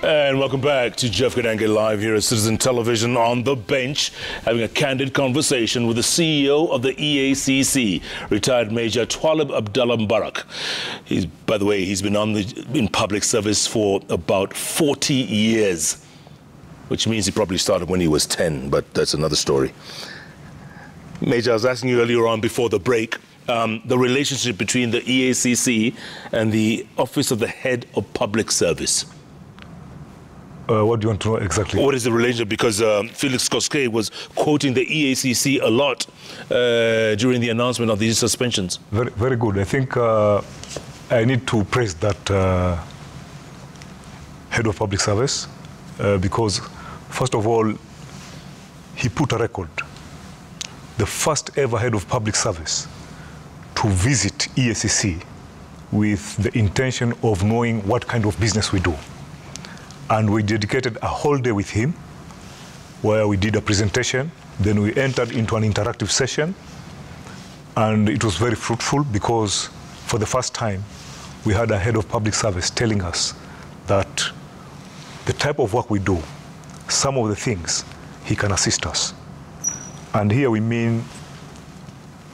And welcome back to JKLIVE here at Citizen Television. On the bench, having a candid conversation with the CEO of the EACC, retired Major Twalib Abdullah Mubarak. By the way, he's been in public service for about 40 years, which means he probably started when he was 10, but that's another story. Major, I was asking you earlier on before the break, the relationship between the EACC and the Office of the Head of Public Service. What do you want to know exactly? What is the relationship? Because Felix Koskei was quoting the EACC a lot during the announcement of these suspensions. Very, very good. I think I need to praise that Head of Public Service because, first of all, he put a record. The first ever Head of Public Service to visit EACC with the intention of knowing what kind of business we do. And we dedicated a whole day with him where we did a presentation. Then we entered into an interactive session. And it was very fruitful because for the first time, we had a Head of Public Service telling us that the type of work we do, some of the things, he can assist us. And here we mean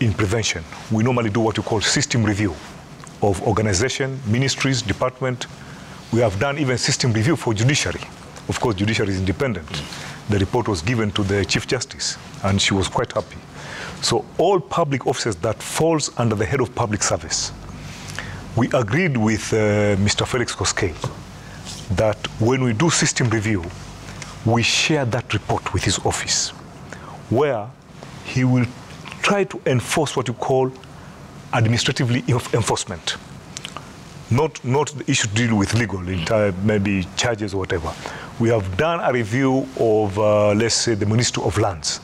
in prevention. We normally do what you call system review of organization, ministries, department. We have done even system review for judiciary. Of course, judiciary is independent. The report was given to the Chief Justice, and she was quite happy. So all public offices that falls under the Head of Public Service, we agreed with Mr. Felix Koskei that when we do system review, we share that report with his office, where he will try to enforce what you call administratively enforcement. Not the issue to deal with legal, maybe charges or whatever. We have done a review of, let's say, the Ministry of Lands,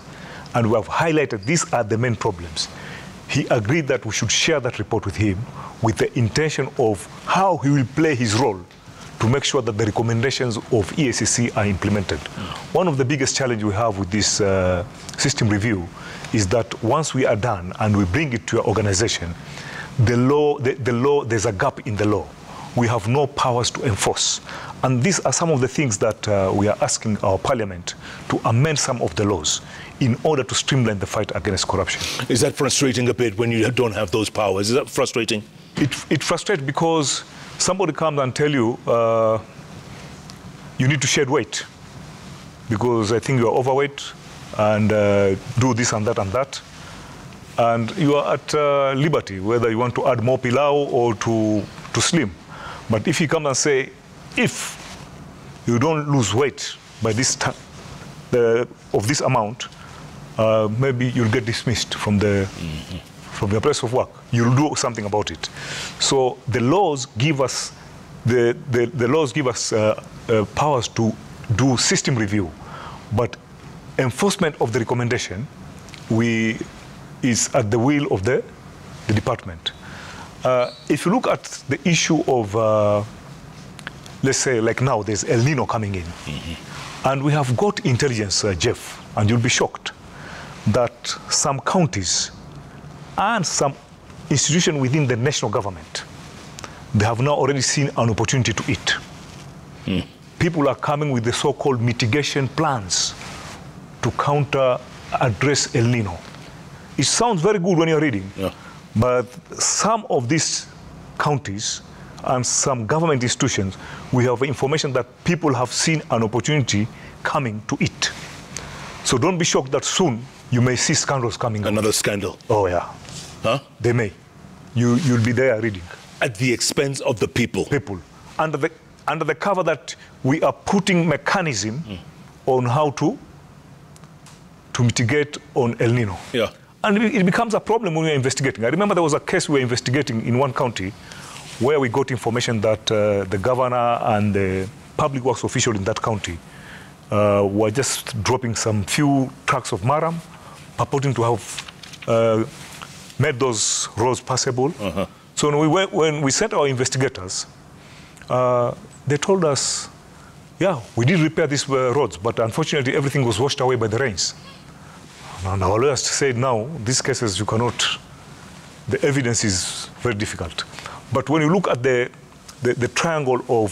and we have highlighted these are the main problems. He agreed that we should share that report with him with the intention of how he will play his role to make sure that the recommendations of EACC are implemented. One of the biggest challenges we have with this system review is that once we are done and we bring it to your organization, the law, there's a gap in the law. We have no powers to enforce. And these are some of the things that we are asking our parliament to amend some of the laws in order to streamline the fight against corruption. Is that frustrating a bit when you don't have those powers? Is that frustrating? It frustrates because somebody comes and tell you, you need to shed weight because I think you're overweight and do this and that and that. And you are at liberty, whether you want to add more pilau or to slim. But if you come and say, if you don't lose weight by this time, of this amount, maybe you'll get dismissed from from your place of work. You'll do something about it. So the laws give us powers to do system review, but enforcement of the recommendation, is at the will of the department. If you look at the issue of, let's say, like now, there's El Nino coming in. And we have got intelligence, Jeff, and you'll be shocked that some counties and some institutions within the national government, they have now already seen an opportunity to eat. People are coming with the so-called mitigation plans to address El Nino. It sounds very good when you're reading, but some of these counties and some government institutions, we have information that people have seen an opportunity coming to it. So don't be shocked that soon you may see scandals coming. Another scandal? Oh, yeah. Huh? They may. You'll be there reading. At the expense of the people? People. Under the cover that we are putting mechanism on how to mitigate on El Nino. Yeah. And it becomes a problem when we're investigating. I remember there was a case we were investigating in one county where we got information that the governor and the public works official in that county were just dropping some few trucks of maram, purporting to have made those roads passable. So when we sent our investigators, they told us, yeah, we did repair these roads, but unfortunately everything was washed away by the rains. And our lawyers said, now, these cases you cannot, the evidence is very difficult. But when you look at the triangle of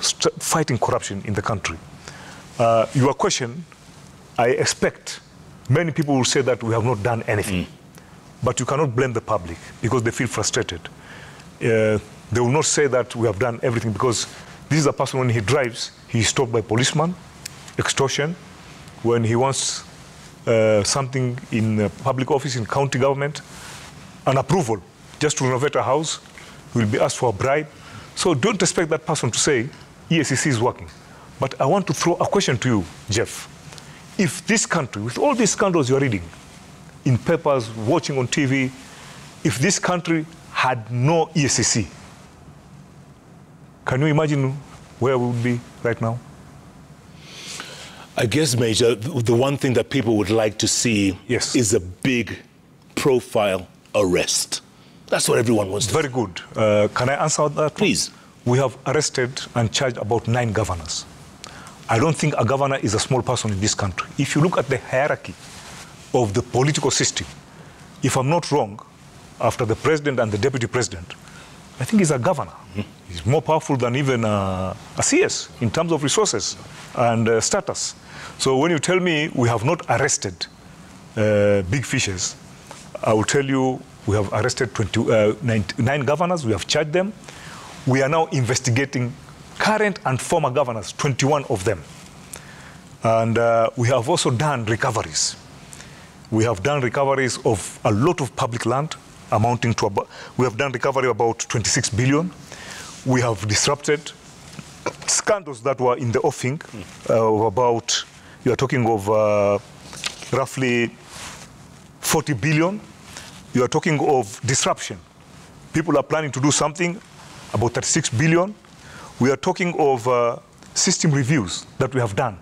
fighting corruption in the country. Your question, I expect many people will say that we have not done anything. But you cannot blame the public because they feel frustrated. They will not say that we have done everything because this is a person, when he drives, he's stopped by policemen, extortion. When he wants something in public office, in county government, an approval just to renovate a house, he will be asked for a bribe. So don't expect that person to say EACC is working. But I want to throw a question to you, Jeff. If this country, with all these scandals you're reading, in papers, watching on TV, if this country had no EACC, can you imagine where we would be right now? I guess, Major, the one thing that people would like to see is a big profile arrest. That's what everyone wants to Very good. Can I answer that? Please. We have arrested and charged about 9 governors. I don't think a governor is a small person in this country. If you look at the hierarchy of the political system, if I'm not wrong, after the president and the deputy president, I think he's a governor. He's more powerful than even a CS in terms of resources and status. So when you tell me we have not arrested big fishes, I will tell you we have arrested 9 governors, we have charged them. We are now investigating current and former governors, 21 of them. And we have also done recoveries. We have done recoveries of a lot of public land, amounting to about, we have done recovery about 26 billion. We have disrupted scandals that were in the offing of about, you are talking of roughly 40 billion. You are talking of disruption. People are planning to do something, about 36 billion. We are talking of system reviews that we have done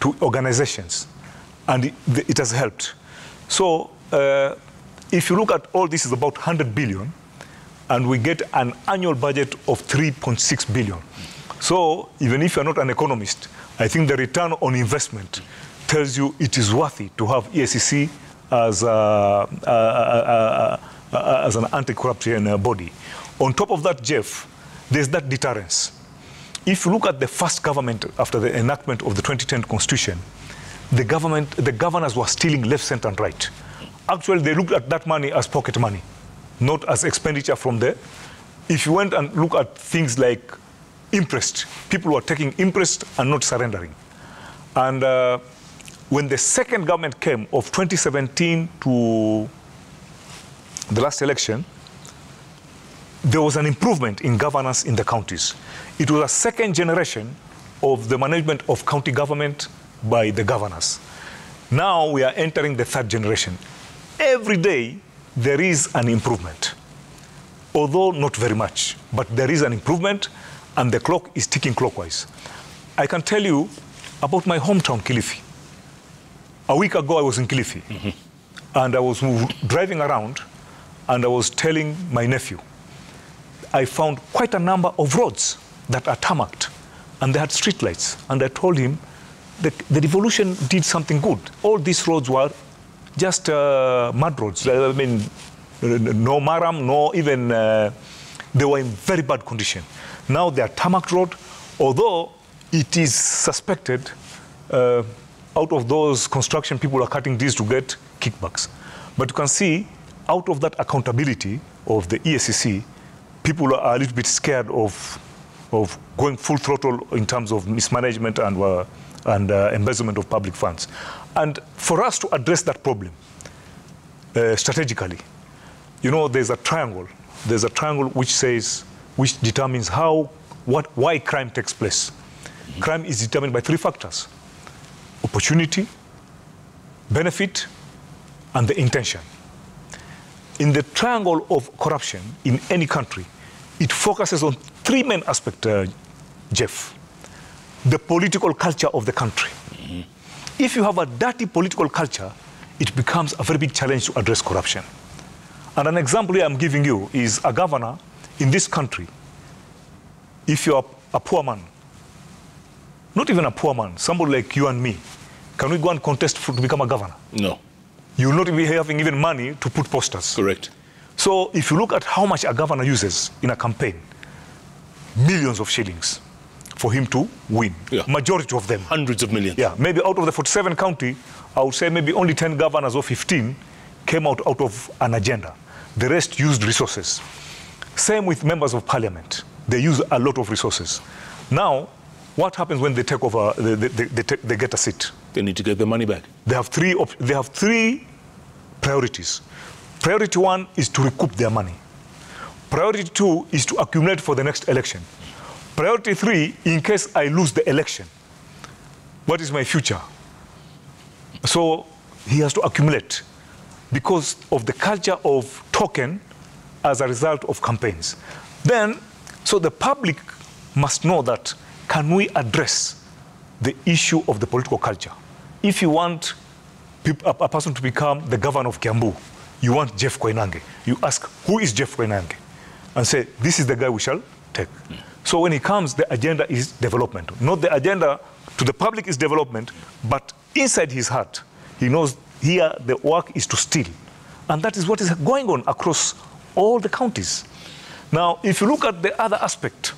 to organizations, and it has helped. So if you look at all this, is about 100 billion, and we get an annual budget of 3.6 billion. So even if you're not an economist, I think the return on investment tells you it is worthy to have EACC as an anti-corruption body. On top of that, Jeff, there's that deterrence. If you look at the first government after the enactment of the 2010 Constitution, the governors were stealing left, center, and right. Actually, they looked at that money as pocket money, not as expenditure from there. If you went and look at things like interest, people were taking interest and not surrendering. And when the second government came of 2017 to the last election, there was an improvement in governance in the counties. It was a second generation of the management of county government by the governors. Now we are entering the third generation. Every day there is an improvement, although not very much, but there is an improvement and the clock is ticking clockwise. I can tell you about my hometown, Kilifi. A week ago I was in Kilifi, and I was driving around and I was telling my nephew, I found quite a number of roads that are tarmacked and they had street lights. And I told him that the revolution did something good. All these roads were just mud roads. I mean, no maram, no even, they were in very bad condition. Now they are tarmac road, although it is suspected out of those construction people are cutting these to get kickbacks. But you can see out of that accountability of the EACC, people are a little bit scared of going full throttle in terms of mismanagement and embezzlement of public funds. And for us to address that problem strategically, you know, there's a triangle. There's a triangle which determines why crime takes place. Crime is determined by 3 factors: opportunity, benefit, and the intention. In the triangle of corruption in any country, it focuses on 3 main aspects, Jeff. The political culture of the country. If you have a dirty political culture, it becomes a very big challenge to address corruption. And an example here I'm giving you is a governor in this country. If you're a poor man, not even a poor man, somebody like you and me, can we go and contest to become a governor? No. You will not be having even money to put posters. Correct. So if you look at how much a governor uses in a campaign, millions of shillings for him to win. Yeah. Majority of them. Hundreds of millions. Yeah, maybe out of the 47 county, I would say maybe only 10 governors or 15 came out of an agenda. The rest used resources. Same with members of parliament. They use a lot of resources. Now, what happens when they take over, they get a seat? They need to get their money back. They have three priorities. Priority one is to recoup their money. Priority two is to accumulate for the next election. Priority three, in case I lose the election, what is my future? So he has to accumulate because of the culture of token as a result of campaigns. Then, so the public must know that, can we address the issue of the political culture? If you want a person to become the governor of Kiambu, you want Jeff Koinange. You ask, who is Jeff Koinange? And say, this is the guy we shall take. So when he comes, the agenda is development. Not the agenda to the public is development, but inside his heart, he knows here the work is to steal. And that is what is going on across all the counties. Now, if you look at the other aspect,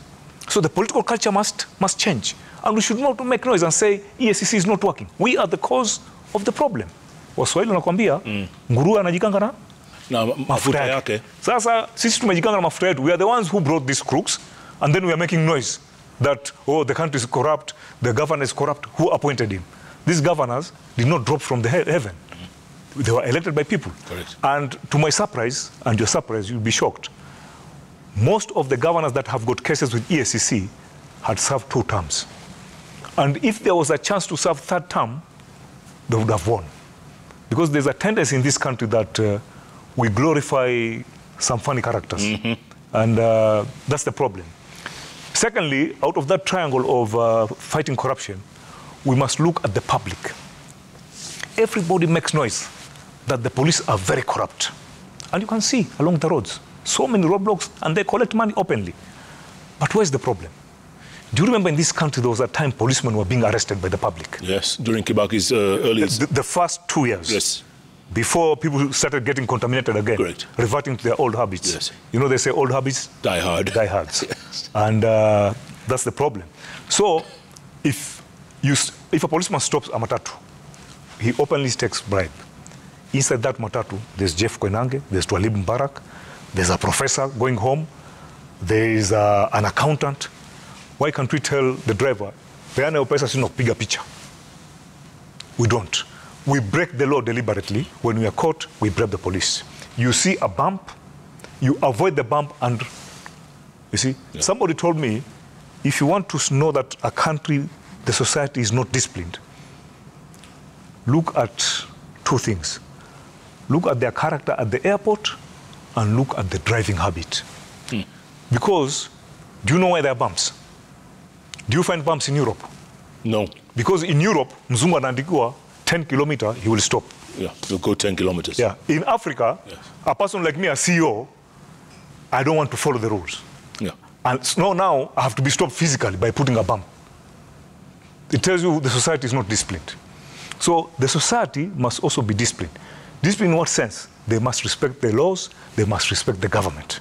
so the political culture must change. And we should not make noise and say, EACC is not working. We are the cause of the problem. Waswahili wanakwambia, nguruwe anajikanga na mafuta yake. Sasa, sisi tumejikanga na mafuta yetu. We are the ones who brought these crooks, and then we are making noise that, oh, the country is corrupt, the governor is corrupt. Who appointed him? These governors did not drop from the heaven. They were elected by people. Correct. And to my surprise, and your surprise, you'll be shocked, most of the governors that have got cases with EACC had served 2 terms. And if there was a chance to serve 3rd term, they would have won. Because there's a tendency in this country that we glorify some funny characters. And that's the problem. Secondly, out of that triangle of fighting corruption, we must look at the public. Everybody makes noise that the police are very corrupt. And you can see along the roads, so many roadblocks, and they collect money openly. But where's the problem? Do you remember in this country there was a time policemen were being arrested by the public? Yes, during Kibaki's early... The first 2 years. Yes. Before people started getting contaminated again. Correct. Reverting to their old habits. Yes. You know, they say old habits... Die hard. Die hard. Yes. And that's the problem. So, if a policeman stops a matatu, he openly takes bribe. Inside that matatu, there's Jeff Koinange, there's Twalib Mbarak, there's a professor going home, there is an accountant. Why can't we tell the driver, peana pesa sino kupiga picha? We don't. We break the law deliberately. When we are caught, we bribe the police. You see a bump, you avoid the bump, and you see, somebody told me, if you want to know that a country, the society is not disciplined, look at 2 things. Look at their character at the airport and look at the driving habit. Because, do you know why there are bumps? Do you find bumps in Europe? No. Because in Europe, mzungu anaandikiwa 10 kilometers, he will stop. Yeah, he'll go 10 kilometers. Yeah. In Africa, a person like me, a CEO, I don't want to follow the rules. Yeah. And so now I have to be stopped physically by putting a bump. It tells you the society is not disciplined. So the society must also be disciplined. Discipline in what sense? They must respect the laws, they must respect the government.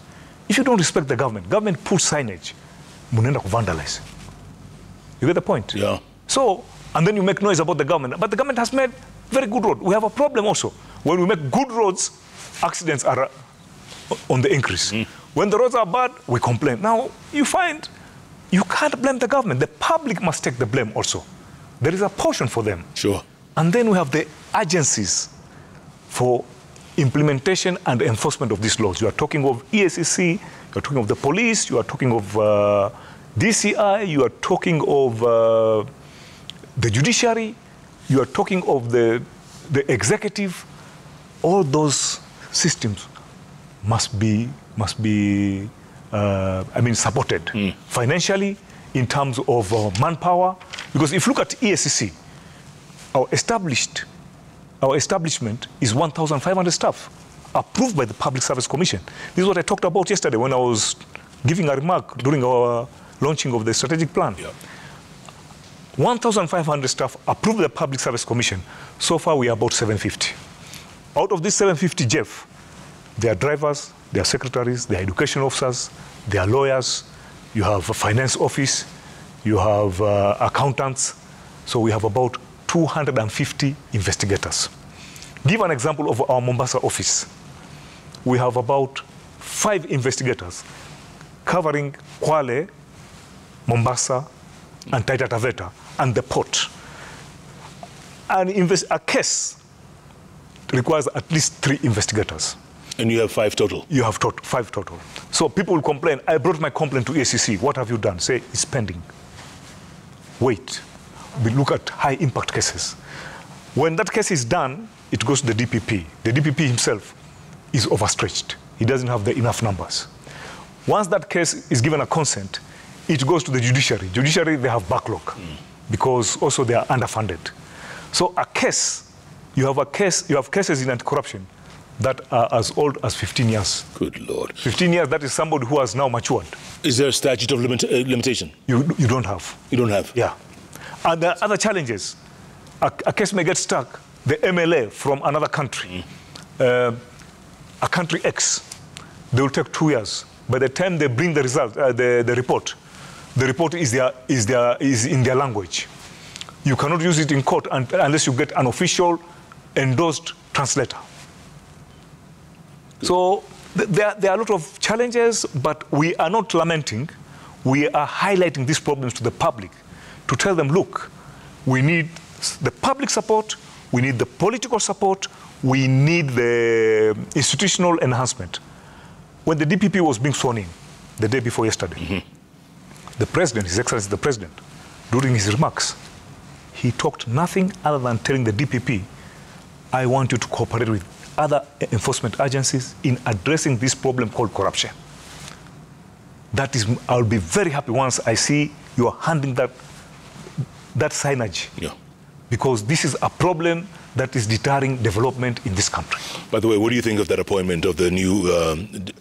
If you don't respect the government puts signage, munenda vandalize. You get the point? Yeah. So, and then you make noise about the government. But the government has made very good roads. We have a problem also. When we make good roads, accidents are on the increase. When the roads are bad, we complain. Now, you find you can't blame the government. The public must take the blame also. There is a portion for them. Sure. And then we have the agencies for implementation and enforcement of these laws. You are talking of EACC, you are talking of the police, you are talking of DCI, you are talking of the judiciary, you are talking of the executive. All those systems must be supported financially, in terms of manpower. Because if you look at EACC, our establishment is 1,500 staff, approved by the Public Service Commission. This is what I talked about yesterday when I was giving a remark during our launching of the strategic plan. Yeah. 1,500 staff approved by the Public Service Commission. So far, we are about 750. Out of these 750, Jeff, they are drivers, they are secretaries, they are education officers, they are lawyers, you have a finance office, you have accountants. So we have about 250 investigators. Give an example of our Mombasa office. We have about 5 investigators covering Kwale, Mombasa, and Taita Taveta, and the port. A case requires at least 3 investigators. And you have 5 total? You have 5 total. So people will complain, I brought my complaint to EACC. What have you done? Say, it's pending. Wait. We look at high impact cases. When that case is done, it goes to the DPP. The DPP himself is overstretched. He doesn't have enough numbers. Once that case is given a consent, it goes to the judiciary. Judiciary, they have backlog because also they are underfunded. So a case, you have cases in anti-corruption that are as old as 15 years. Good Lord. 15 years, that is somebody who has now matured. Is there a statute of limitation? You don't have. You don't have? Yeah. And there are other challenges. A case may get stuck. The MLA from another country, a country X, they will take 2 years. By the time they bring the result, the report is in their language. You cannot use it in court unless you get an official endorsed translator. So there are a lot of challenges, but we are not lamenting. We are highlighting these problems to the public to tell them, look, we need the public support, we need the political support, we need the institutional enhancement. When the DPP was being sworn in the day before yesterday, the president, His Excellency the President, during his remarks, he talked nothing other than telling the DPP, I want you to cooperate with other enforcement agencies in addressing this problem called corruption. That is, I'll be very happy once I see you are handling that signage. Yeah. Because this is a problem that is deterring development in this country. By the way, what do you think of that appointment of the new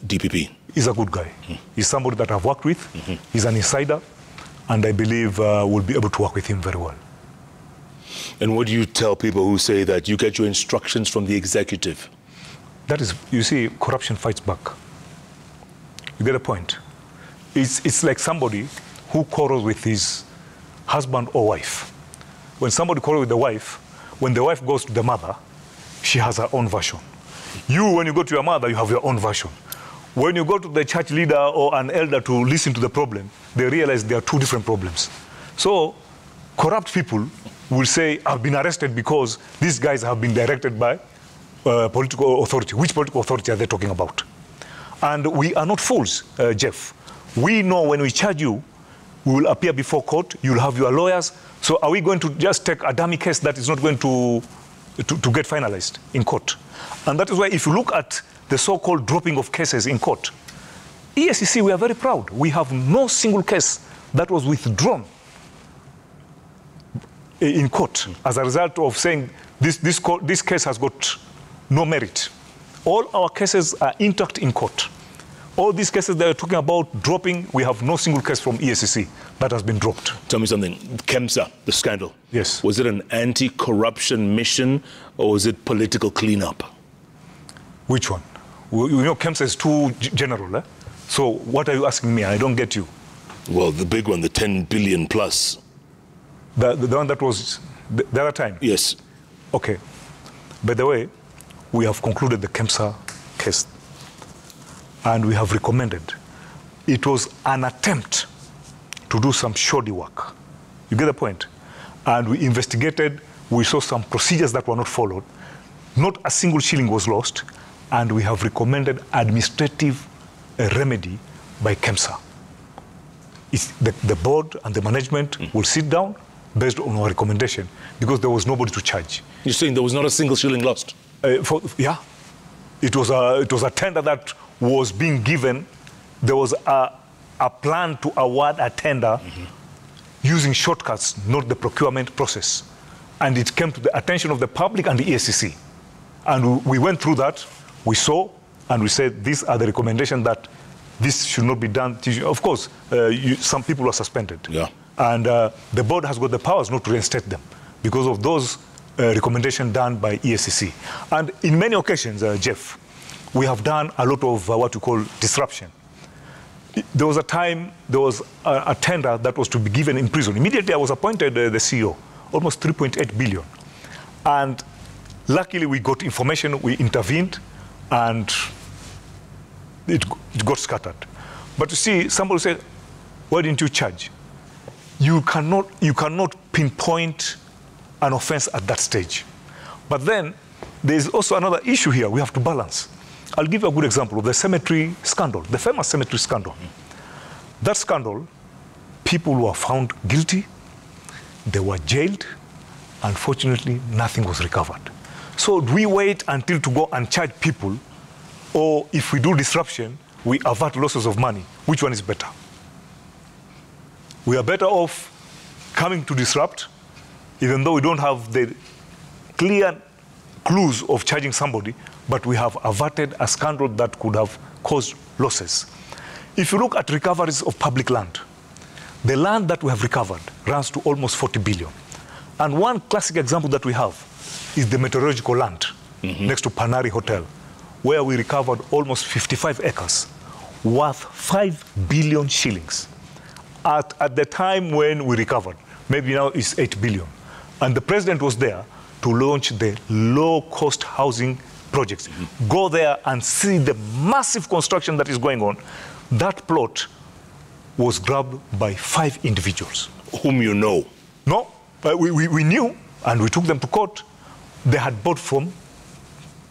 DPP? He's a good guy. He's somebody that I've worked with. He's an insider, and I believe we'll be able to work with him very well. And what do you tell people who say that you get your instructions from the executive? That is, you see, corruption fights back. You get a point? It's like somebody who quarrels with his husband or wife. When somebody quarrels with the wife, when the wife goes to the mother, she has her own version. You, when you go to your mother, you have your own version. When you go to the church leader or an elder to listen to the problem, they realize there are 2 different problems. So corrupt people will say, I've been arrested because these guys have been directed by political authority. Which political authority are they talking about? And we are not fools, Jeff. We know when we charge you, we will appear before court, you'll have your lawyers. So are we going to just take a dummy case that is not going to get finalized in court? And that is why if you look at the so-called dropping of cases in court, EACC, we are very proud. We have no single case that was withdrawn in court as a result of saying this case has got no merit. All our cases are intact in court. All these cases that we're talking about dropping, we have no single case from EACC that has been dropped. Tell me something. KEMSA, the scandal. Yes. Was it an anti-corruption mission or was it political cleanup? Which one? You know, KEMSA is too general. Eh? So what are you asking me? I don't get you. Well, the big one, the 10 billion plus. The one that was the other time? Yes. Okay. By the way, we have concluded the KEMSA case. And we have recommended. It was an attempt to do some shoddy work. You get the point? And we investigated, we saw some procedures that were not followed. Not a single shilling was lost, and we have recommended administrative remedy by KEMSA. The board and the management will sit down based on our recommendation because there was nobody to charge. You're saying there was not a single shilling lost? Yeah. It was a tender that was being given. There was a plan to award a tender using shortcuts, not the procurement process. And it came to the attention of the public and the EACC. And we went through that, we saw, and we said, these are the recommendations that this should not be done. Of course, some people were suspended. Yeah. And the board has got the powers not to reinstate them because of those recommendations done by EACC. And in many occasions, Jeff, we have done a lot of what we call disruption. there was a time, there was a tender that was to be given in prison. Immediately I was appointed the CEO, almost 3.8 billion. And luckily we got information, we intervened, and it got scattered. But you see, somebody said, why didn't you charge? You cannot pinpoint an offense at that stage. But then there's also another issue here we have to balance. I'll give you a good example of the cemetery scandal, the famous cemetery scandal. That scandal, people were found guilty, they were jailed, unfortunately, nothing was recovered. So do we wait until to go and charge people, or if we do disruption, we avert losses of money? Which one is better? We are better off coming to disrupt, even though we don't have the clear clues of charging somebody, but we have averted a scandal that could have caused losses. If you look at recoveries of public land, the land that we have recovered runs to almost 40 billion. And one classic example that we have is the meteorological land next to Panari Hotel, where we recovered almost 55 acres worth 5 billion shillings. At the time when we recovered, maybe now it's 8 billion. And the president was there to launch the low-cost housing projects. Go there and see the massive construction that is going on. That plot was grabbed by 5 individuals. Whom you know? No, we knew, and we took them to court. They had bought from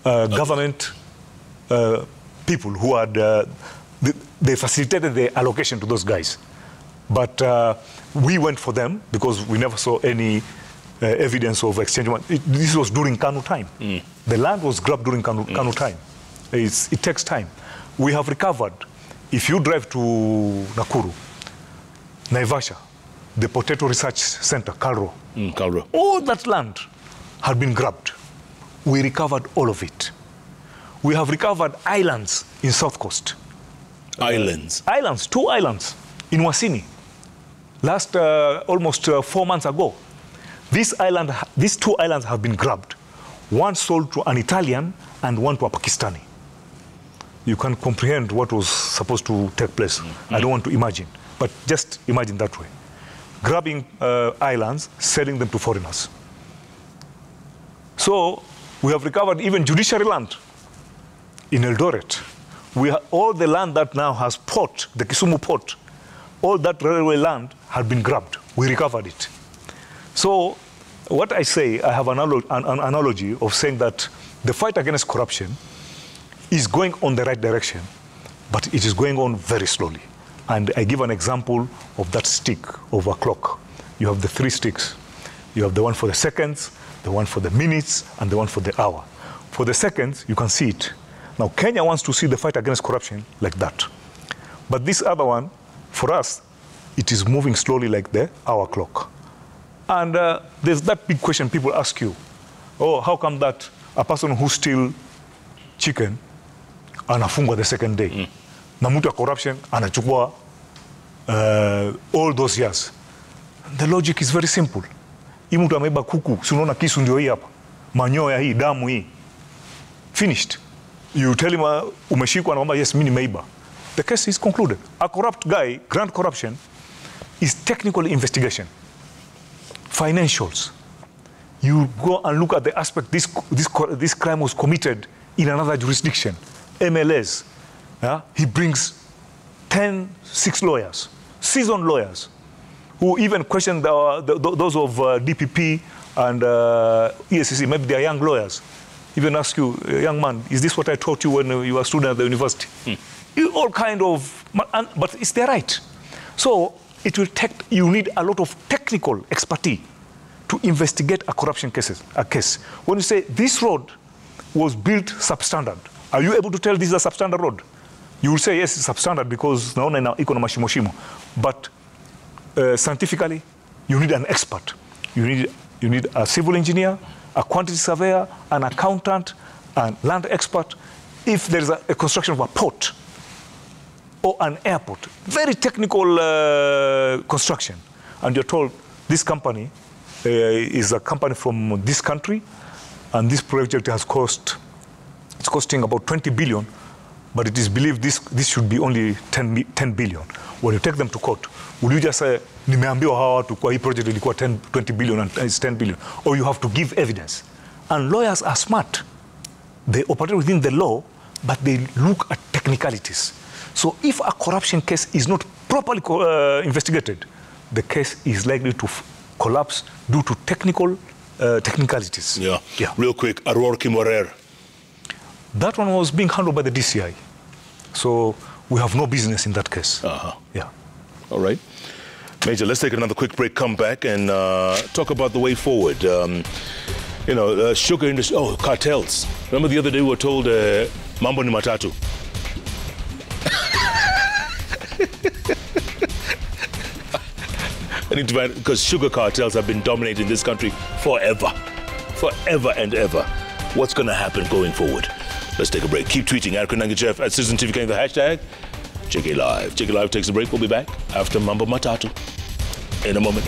government people who had, they facilitated the allocation to those guys. But we went for them because we never saw any evidence of exchange. This was during Kanu time. The land was grabbed during Kanu time. It takes time. We have recovered. If you drive to Nakuru, Naivasha, the Potato Research Center, Kalro, all that land had been grabbed. We recovered all of it. We have recovered islands in South Coast. Islands? Islands, 2 islands in Wasini. Last almost 4 months ago. These 2 islands have been grabbed. One sold to an Italian and one to a Pakistani. You can comprehend what was supposed to take place. I don't want to imagine, but just imagine that way. Grabbing islands, selling them to foreigners. So we have recovered even judiciary land in Eldoret. All the land that now has port, the Kisumu port, all that railway land had been grabbed. We recovered it. So what I say, I have an analogy of saying that the fight against corruption is going on the right direction, but it is going on very slowly. And I give an example of that stick of a clock. You have the 3 sticks. You have the one for the seconds, the one for the minutes, and the one for the hour. For the seconds, you can see it. Now, Kenya wants to see the fight against corruption like that. But this other one, for us, it is moving slowly like the hour clock. And there's that big question people ask you, oh, how come that a person who steals chicken anafungwa the second day? Na mtu wa corruption anachukua all those years. The logic is very simple. Hii mtu ameiba kuku, si unaona kisu ndio hii hapa. Manyoya hii, damu hii. Finished. You tell him umeshikwa na kwamba yes, mimi nimeiba. The case is concluded. A corrupt guy, grand corruption, is technical investigation. Financials. You go and look at the aspect this crime was committed in another jurisdiction. MLS. He brings 6 lawyers, seasoned lawyers, who even question those of DPP and EACC. Maybe they are young lawyers. Even ask you, young man, is this what I taught you when you were a student at the university? All kind of, but it's their right. So it will take, you need a lot of technical expertise to investigate a corruption case. When you say this road was built substandard, are you able to tell this is a substandard road? You will say yes, it's substandard because naona ina iko na mashimo shimo. But scientifically, you need an expert. You need a civil engineer, a quantity surveyor, an accountant, and land expert. If there is a construction of a port or an airport, very technical construction, and you're told this company is a company from this country, and this project has it's costing about 20 billion, but it is believed this should be only 10 billion. When you take them to court, will you just say, nimeambiwa hawa watu kwa hii project ilikuwa 20 billion and it's 10 billion? Or you have to give evidence. And lawyers are smart. They operate within the law, but they look at technicalities. So if a corruption case is not properly investigated, the case is likely to collapse due to technicalities. Yeah. Real quick, Aror Kimorer. That one was being handled by the DCI. So we have no business in that case. Yeah. All right. Major, let's take another quick break, come back and talk about the way forward. You know, sugar industry, cartels. Remember the other day we were told, mambo ni matatu. I need to find, because sugar cartels have been dominating this country forever and ever. What's going to happen going forward? Let's take a break. Keep tweeting at Koinange Jeff, at Citizen TV, the hashtag JKLIVE. JKLIVE takes a break. We'll be back after Mambo Matatu in a moment.